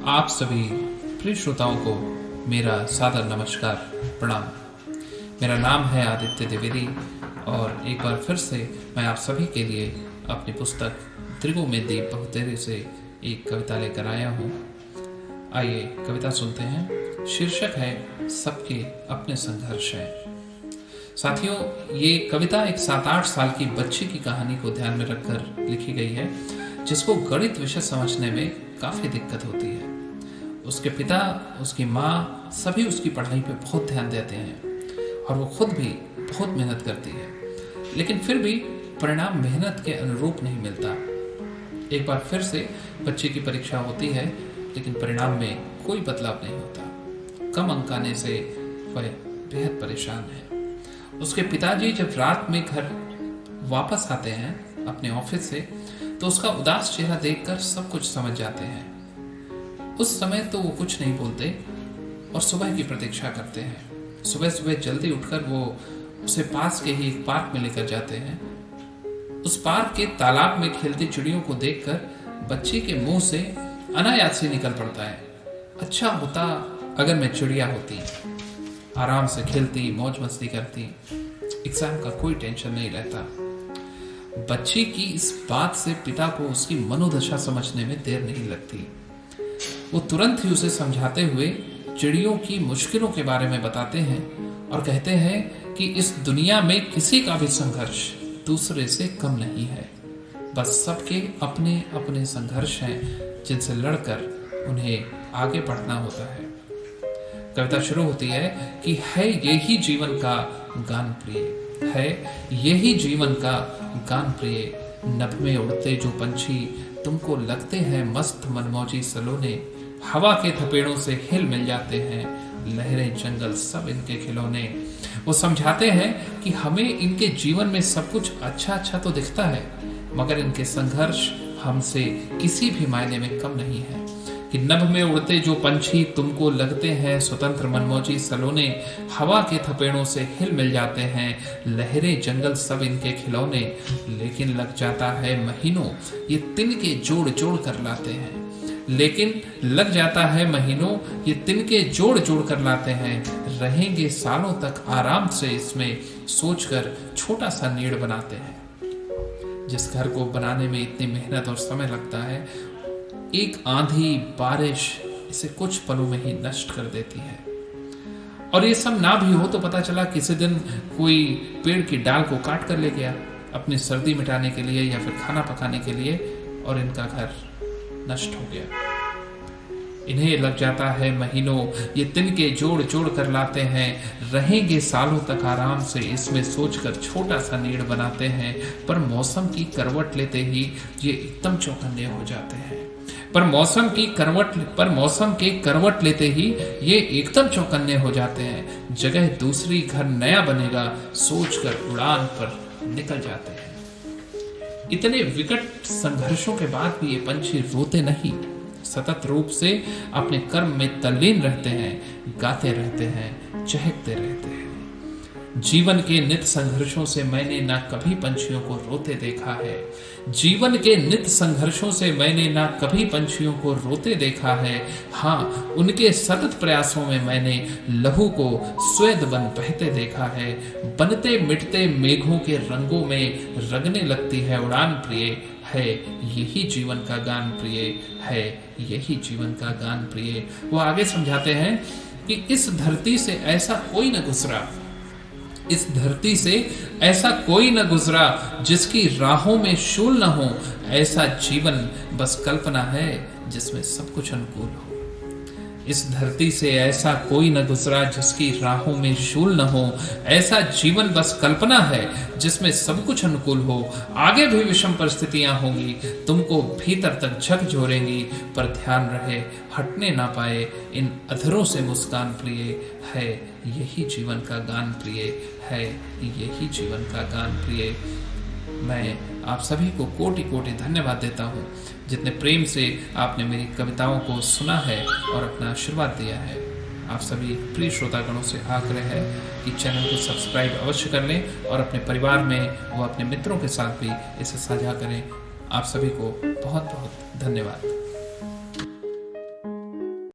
आप सभी प्रिय श्रोताओं को मेरा सादर नमस्कार, प्रणाम। मेरा नाम है आदित्य द्विवेदी और एक बार फिर से मैं आप सभी के लिए अपनी पुस्तक त्रिगो में दीप बहुतेरे से एक कविता लेकर आया हूँ। आइए कविता सुनते हैं। शीर्षक है सबके अपने संघर्ष हैं। साथियों, ये कविता एक 7-8 साल की बच्ची की कहानी को ध्यान में रखकर लिखी गई है, जिसको गणित विषय समझने में काफी दिक्कत होती है। उसके पिता, उसकी माँ सभी उसकी पढ़ाई पे बहुत ध्यान देते हैं और वो खुद भी बहुत मेहनत करती है, लेकिन फिर भी परिणाम मेहनत के अनुरूप नहीं मिलता। एक बार फिर से बच्चे की परीक्षा होती है, लेकिन परिणाम में कोई बदलाव नहीं होता। कम अंक आने से वह बेहद परेशान है। उसके पिताजी जब रात में घर वापस आते हैं अपने ऑफिस से, तो उसका उदास चेहरा देखकर सब कुछ समझ जाते हैं। उस समय तो वो कुछ नहीं बोलते और सुबह की प्रतीक्षा करते हैं। सुबह सुबह जल्दी उठकर वो उसे पास के ही एक पार्क में लेकर जाते हैं। उस पार्क के तालाब में खेलती चिड़ियों को देखकर बच्चे के मुंह से अनायास ही निकल पड़ता है, अच्छा होता अगर मैं चिड़िया होती, आराम से खेलती, मौज मस्ती करती, एग्जाम का कोई टेंशन नहीं रहता। बच्ची की इस बात से पिता को उसकी मनोदशा समझने में देर नहीं लगती। वो तुरंत ही उसे समझाते हुए चिड़ियों की मुश्किलों के बारे में बताते हैं और कहते हैं कि इस दुनिया में किसी का भी संघर्ष दूसरे से कम नहीं है। बस सबके अपने अपने संघर्ष हैं, जिनसे लड़कर उन्हें आगे बढ़ना होता है। कविता शुरू होती है कि है यही जीवन का गान प्रिय, है यही जीवन का गान प्रिय। नभ में उड़ते जो पंछी तुमको लगते हैं मस्त मनमौजी सलोने, हवा के थपेड़ों से हिल मिल जाते हैं लहरें जंगल सब इनके खिलौने। वो समझाते हैं कि हमें इनके जीवन में सब कुछ अच्छा अच्छा तो दिखता है, मगर इनके संघर्ष हमसे किसी भी मायने में कम नहीं है। कि नभ में उड़ते जो पंछी तुमको लगते हैं स्वतंत्र मनमौजी सलोने, हवा के थपेड़ों से हिल मिल जाते हैं लहरें जंगल सब इनके खिलौने। लेकिन लग जाता है महीनों ये तिनके जोड़ जोड़ कर लाते हैं, लेकिन लग जाता है महीनों ये तिनके जोड़ जोड़ कर लाते हैं। रहेंगे सालों तक आराम से इसमें सोचकर छोटा सा नीड़ बनाते हैं। जिस घर को बनाने में इतनी मेहनत और समय लगता है, एक आंधी बारिश इसे कुछ पलों में ही नष्ट कर देती है। और ये सब ना भी हो तो पता चला किसी दिन कोई पेड़ की डाल को काट कर ले गया अपनी सर्दी मिटाने के लिए या फिर खाना पकाने के लिए, और इनका घर नष्ट हो गया। इन्हें लग जाता है महीनों ये तिनके जोड़ जोड़ कर लाते हैं। रहेंगे सालों तक आराम से इसमें सोचकर छोटा सा नीड़ बनाते हैं। पर मौसम की करवट लेते ही ये एकदम चौकन्ने हो जाते हैं। पर मौसम के करवट लेते ही ये एकदम चौकन्ने हो जाते हैं। जगह दूसरी घर नया बनेगा सोचकर उड़ान पर निकल जाते हैं। इतने विकट संघर्षों के बाद भी ये पंछी रोते नहीं, सतत रूप से अपने कर्म में तल्लीन रहते हैं, गाते रहते हैं, चहकते रहते हैं। जीवन के नित संघर्षों से मैंने ना कभी पंछियों को रोते देखा है। जीवन के नित संघर्षों से मैंने ना कभी पंछियों को रोते देखा है। हाँ, उनके सतत प्रयासों में मैंने लहू को स्वेद बन बहते देखा है। बनते मिटते मेघों के रंगों में रंगने लगती है उड़ान प्रिय, है यही जीवन का गान प्रिय, है यही जीवन का गान प्रिय। वो आगे समझाते हैं कि इस धरती से ऐसा कोई न गुजरा, इस धरती से ऐसा कोई न गुजरा जिसकी राहों में शूल न हो। ऐसा जीवन बस कल्पना है जिसमें सब कुछ अनुकूल हो। इस धरती से ऐसा कोई न गुजरा जिसकी राहों में शूल न हो। ऐसा जीवन बस कल्पना है जिसमें सब कुछ अनुकूल हो। आगे भी विषम परिस्थितियां होंगी, तुमको भीतर तक झकझोरेंगी, पर ध्यान रहे हटने ना पाए इन अधरों से मुस्कान प्रिय, है यही जीवन का गान प्रिय, है यही जीवन का गान प्रिय। मैं आप सभी को कोटि कोटि धन्यवाद देता हूँ, जितने प्रेम से आपने मेरी कविताओं को सुना है और अपना आशीर्वाद दिया है। आप सभी प्रिय श्रोतागणों से आग्रह है कि चैनल को सब्सक्राइब अवश्य कर लें और अपने परिवार में व अपने मित्रों के साथ भी इसे साझा करें। आप सभी को बहुत बहुत धन्यवाद।